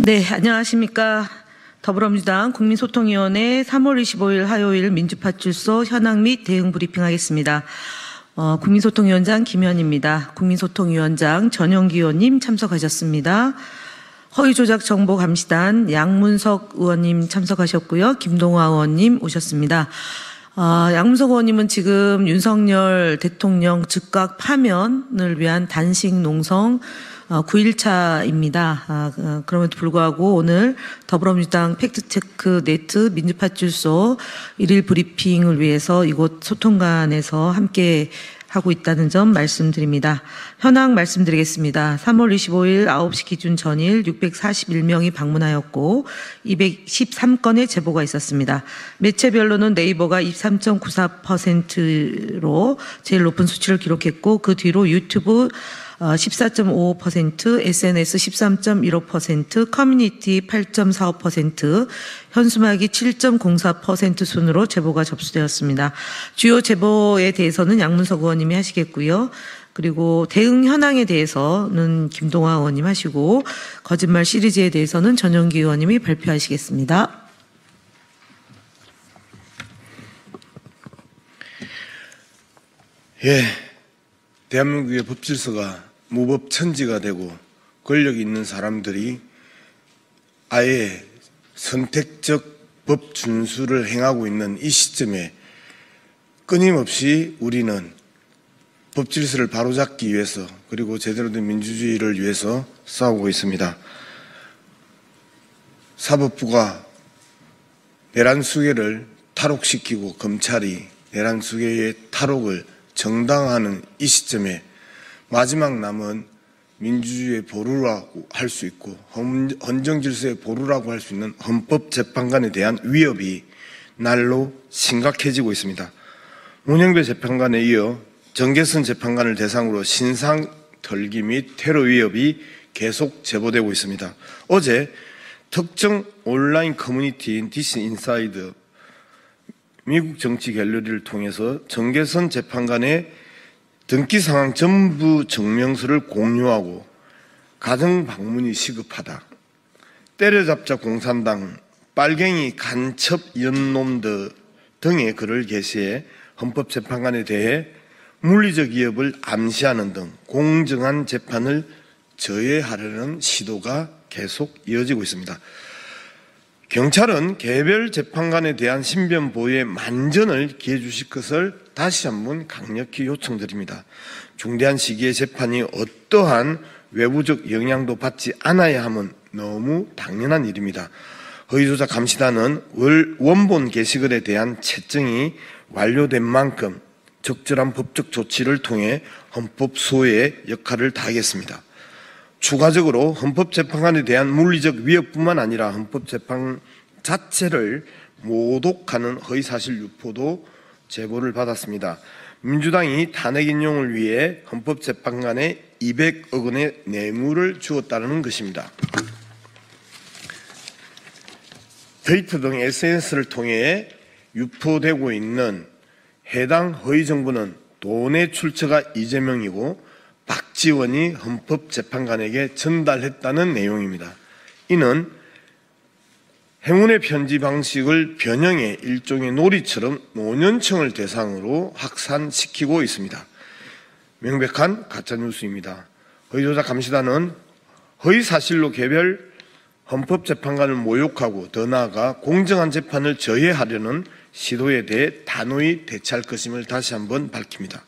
네, 안녕하십니까. 더불어민주당 국민소통위원회 3월 25일 화요일 민주파출소 현황 및 대응 브리핑하겠습니다. 국민소통위원장 김현입니다. 국민소통위원장 전영기 의원님 참석하셨습니다. 허위조작정보감시단 양문석 의원님 참석하셨고요. 김동화 의원님 오셨습니다. 양문석 의원님은 지금 윤석열 대통령 즉각 파면을 위한 단식 농성 9일차입니다. 그럼에도 불구하고 오늘 더불어민주당 팩트체크 네트 민주파출소 1일 브리핑을 위해서 이곳 소통관에서 함께 하고 있다는 점 말씀드립니다. 현황 말씀드리겠습니다. 3월 25일 9시 기준 전일 641명이 방문하였고 213건의 제보가 있었습니다. 매체별로는 네이버가 23.94%로 제일 높은 수치를 기록했고 그 뒤로 유튜브 14.55%, SNS 13.15%, 커뮤니티 8.45%, 현수막이 7.04% 순으로 제보가 접수되었습니다. 주요 제보에 대해서는 양문석 의원님이 하시겠고요. 그리고 대응 현황에 대해서는 김동화 의원님 하시고 거짓말 시리즈에 대해서는 전영기 의원님이 발표하시겠습니다. 예, 대한민국의 법 질서가 무법천지가 되고 권력이 있는 사람들이 아예 선택적 법 준수를 행하고 있는 이 시점에 끊임없이 우리는 법 질서를 바로잡기 위해서 그리고 제대로 된 민주주의를 위해서 싸우고 있습니다. 사법부가 내란수계를 탈옥시키고 검찰이 내란수계의 탈옥을 정당화하는 이 시점에 마지막 남은 민주주의의 보루라고 할 수 있고 헌정질서의 보루라고 할 수 있는 헌법재판관에 대한 위협이 날로 심각해지고 있습니다. 문영배 재판관에 이어 정계선 재판관을 대상으로 신상 털기 및 테러 위협이 계속 제보되고 있습니다. 어제 특정 온라인 커뮤니티인 디스인사이드 미국 정치 갤러리를 통해서 정계선 재판관의 등기 상황 전부 증명서를 공유하고 가정 방문이 시급하다. 때려잡자 공산당, 빨갱이 간첩 연놈들 등의 글을 게시해 헌법재판관에 대해 물리적 위협을 암시하는 등 공정한 재판을 저해하려는 시도가 계속 이어지고 있습니다. 경찰은 개별 재판관에 대한 신변 보호에 만전을 기해 주실 것을 다시 한번 강력히 요청드립니다. 중대한 시기의 재판이 어떠한 외부적 영향도 받지 않아야 함은 너무 당연한 일입니다. 허위조작 감시단은 원본 게시글에 대한 채증이 완료된 만큼 적절한 법적 조치를 통해 헌법 수호의 역할을 다하겠습니다. 추가적으로 헌법재판관에 대한 물리적 위협뿐만 아니라 헌법재판 자체를 모독하는 허위사실 유포도 제보를 받았습니다. 민주당이 탄핵 인용을 위해 헌법재판관에 200억 원의 뇌물을 주었다는 것입니다. 트위터 등 SNS를 통해 유포되고 있는 해당 허위 정보는 돈의 출처가 이재명이고 박지원이 헌법재판관에게 전달했다는 내용입니다. 이는 행운의 편지 방식을 변형해 일종의 놀이처럼 노년층을 대상으로 확산시키고 있습니다. 명백한 가짜뉴스입니다. 허위조작 감시단은 허위사실로 개별 헌법재판관을 모욕하고 더 나아가 공정한 재판을 저해하려는 시도에 대해 단호히 대처할 것임을 다시 한번 밝힙니다.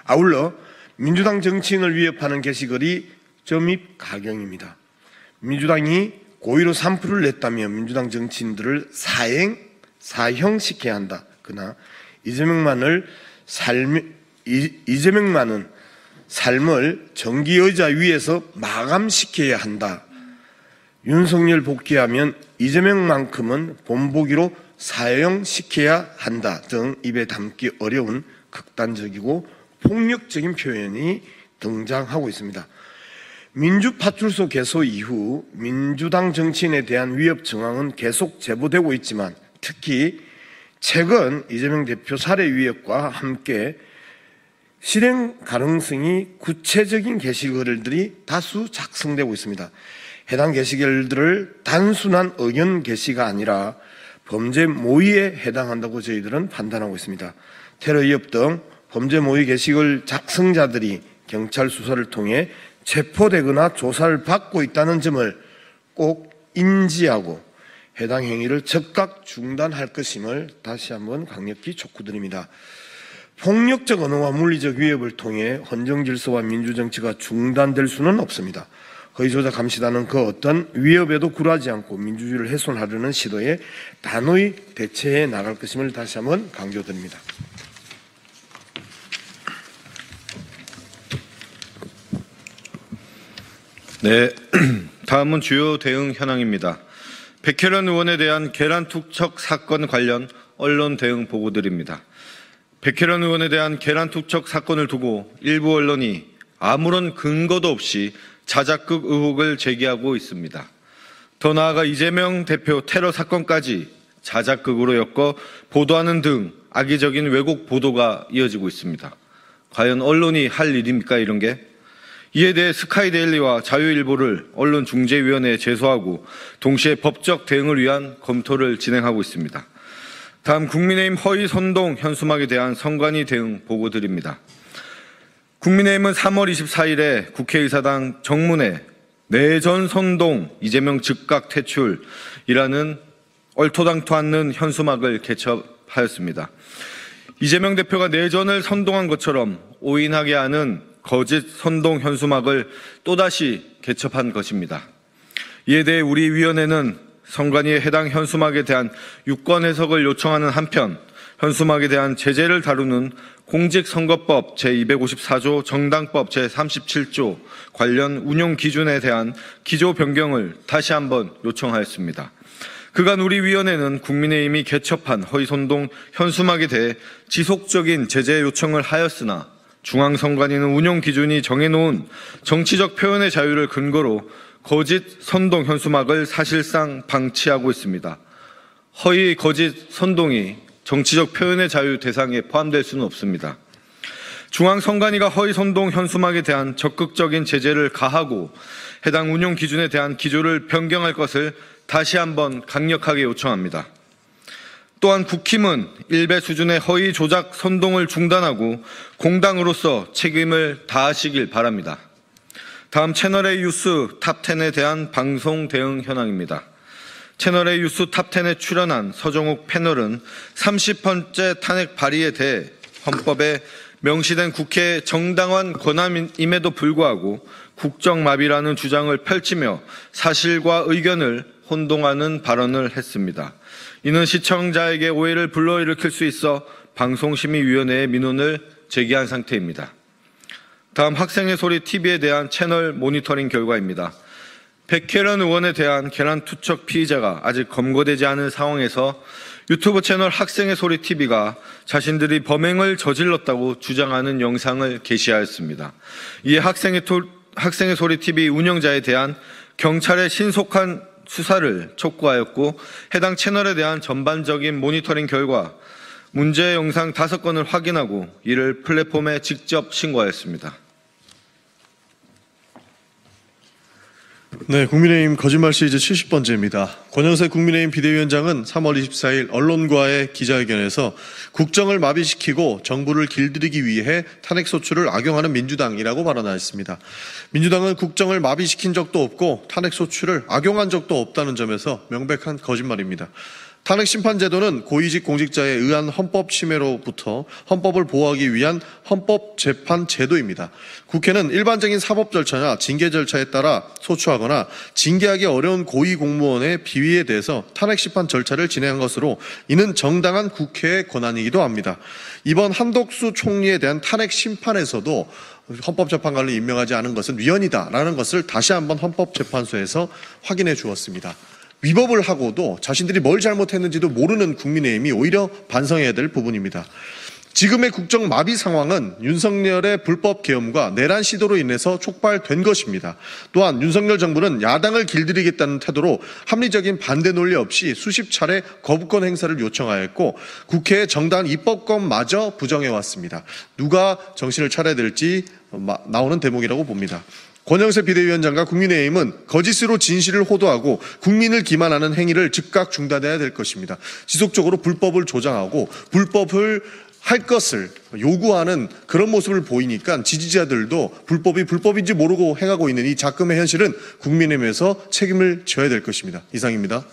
아울러 민주당 정치인을 위협하는 게시글이 점입 가경입니다. 민주당이 고의로 3%를 냈다며 민주당 정치인들을 사형시켜야 한다. 그러나 이재명만은 삶을 정기의자 위에서 마감시켜야 한다. 윤석열 복귀하면 이재명만큼은 본보기로 사형시켜야 한다 등 입에 담기 어려운 극단적이고 폭력적인 표현이 등장하고 있습니다. 민주파출소 개소 이후 민주당 정치인에 대한 위협 정황은 계속 제보되고 있지만 특히 최근 이재명 대표 살해 위협과 함께 실행 가능성이 구체적인 게시글들이 다수 작성되고 있습니다. 해당 게시글들을 단순한 의견 게시가 아니라 범죄 모의에 해당한다고 저희들은 판단하고 있습니다. 테러 위협 등 범죄 모의 게시글 작성자들이 경찰 수사를 통해 체포되거나 조사를 받고 있다는 점을 꼭 인지하고 해당 행위를 즉각 중단할 것임을 다시 한번 강력히 촉구드립니다. 폭력적 언어와 물리적 위협을 통해 헌정 질서와 민주정치가 중단될 수는 없습니다. 허위조작 감시단은 그 어떤 위협에도 굴하지 않고 민주주의를 훼손하려는 시도에 단호히 대처해 나갈 것임을 다시 한번 강조드립니다. 네, 다음은 주요 대응 현황입니다. 백혜련 의원에 대한 계란 투척 사건 관련 언론 대응 보고드립니다. 백혜련 의원에 대한 계란 투척 사건을 두고 일부 언론이 아무런 근거도 없이 자작극 의혹을 제기하고 있습니다. 더 나아가 이재명 대표 테러 사건까지 자작극으로 엮어 보도하는 등 악의적인 왜곡 보도가 이어지고 있습니다. 과연 언론이 할 일입니까, 이런 게? 이에 대해 스카이데일리와 자유일보를 언론중재위원회에 제소하고 동시에 법적 대응을 위한 검토를 진행하고 있습니다. 다음 국민의힘 허위 선동 현수막에 대한 선관위 대응 보고드립니다. 국민의힘은 3월 24일에 국회의사당 정문에 내전 선동 이재명 즉각 퇴출이라는 얼토당토 않는 현수막을 개첩하였습니다. 이재명 대표가 내전을 선동한 것처럼 오인하게 하는 거짓 선동 현수막을 또다시 개첩한 것입니다. 이에 대해 우리 위원회는 선관위에 해당 현수막에 대한 유권 해석을 요청하는 한편 현수막에 대한 제재를 다루는 공직선거법 제254조 정당법 제37조 관련 운용 기준에 대한 기조 변경을 다시 한번 요청하였습니다. 그간 우리 위원회는 국민의힘이 개첩한 허위선동 현수막에 대해 지속적인 제재 요청을 하였으나 중앙선관위는 운용 기준이 정해놓은 정치적 표현의 자유를 근거로 거짓 선동 현수막을 사실상 방치하고 있습니다. 허위 거짓 선동이 정치적 표현의 자유 대상에 포함될 수는 없습니다. 중앙선관위가 허위 선동 현수막에 대한 적극적인 제재를 가하고 해당 운용 기준에 대한 기조를 변경할 것을 다시 한번 강력하게 요청합니다. 또한 국힘은 일배 수준의 허위 조작 선동을 중단하고 공당으로서 책임을 다하시길 바랍니다. 다음 채널A 뉴스 탑10에 대한 방송 대응 현황입니다. 채널A 뉴스 탑10에 출연한 서정욱 패널은 30번째 탄핵 발의에 대해 헌법에 명시된 국회의 정당한 권한임에도 불구하고 국정마비라는 주장을 펼치며 사실과 의견을 혼동하는 발언을 했습니다. 이는 시청자에게 오해를 불러일으킬 수 있어 방송심의위원회에 민원을 제기한 상태입니다. 다음 학생의 소리 TV에 대한 채널 모니터링 결과입니다. 백혜련 의원에 대한 계란 투척 피의자가 아직 검거되지 않은 상황에서 유튜브 채널 학생의 소리 TV가 자신들이 범행을 저질렀다고 주장하는 영상을 게시하였습니다. 이에 학생의 소리 TV 운영자에 대한 경찰의 신속한 수사를 촉구하였고 해당 채널에 대한 전반적인 모니터링 결과 문제 영상 5건을 확인하고 이를 플랫폼에 직접 신고하였습니다. 네, 국민의힘 거짓말 시리즈 70번째입니다. 권영세 국민의힘 비대위원장은 3월 24일 언론과의 기자회견에서 국정을 마비시키고 정부를 길들이기 위해 탄핵소추를 악용하는 민주당이라고 발언하였습니다. 민주당은 국정을 마비시킨 적도 없고 탄핵소추를 악용한 적도 없다는 점에서 명백한 거짓말입니다. 탄핵심판제도는 고위직 공직자에 의한 헌법 침해로부터 헌법을 보호하기 위한 헌법재판제도입니다. 국회는 일반적인 사법 절차나 징계 절차에 따라 소추하거나 징계하기 어려운 고위공무원의 비위에 대해서 탄핵심판 절차를 진행한 것으로 이는 정당한 국회의 권한이기도 합니다. 이번 한덕수 총리에 대한 탄핵심판에서도 헌법재판관을 임명하지 않은 것은 위헌이다라는 것을 다시 한번 헌법재판소에서 확인해 주었습니다. 위법을 하고도 자신들이 뭘 잘못했는지도 모르는 국민의힘이 오히려 반성해야 될 부분입니다. 지금의 국정 마비 상황은 윤석열의 불법 계엄과 내란 시도로 인해서 촉발된 것입니다. 또한 윤석열 정부는 야당을 길들이겠다는 태도로 합리적인 반대 논리 없이 수십 차례 거부권 행사를 요청하였고 국회의 정당한 입법권마저 부정해왔습니다. 누가 정신을 차려야 될지 나오는 대목이라고 봅니다. 권영세 비대위원장과 국민의힘은 거짓으로 진실을 호도하고 국민을 기만하는 행위를 즉각 중단해야 될 것입니다. 지속적으로 불법을 조장하고 불법을 할 것을 요구하는 그런 모습을 보이니까 지지자들도 불법이 불법인지 모르고 행하고 있는 이 작금의 현실은 국민의힘에서 책임을 져야 될 것입니다. 이상입니다.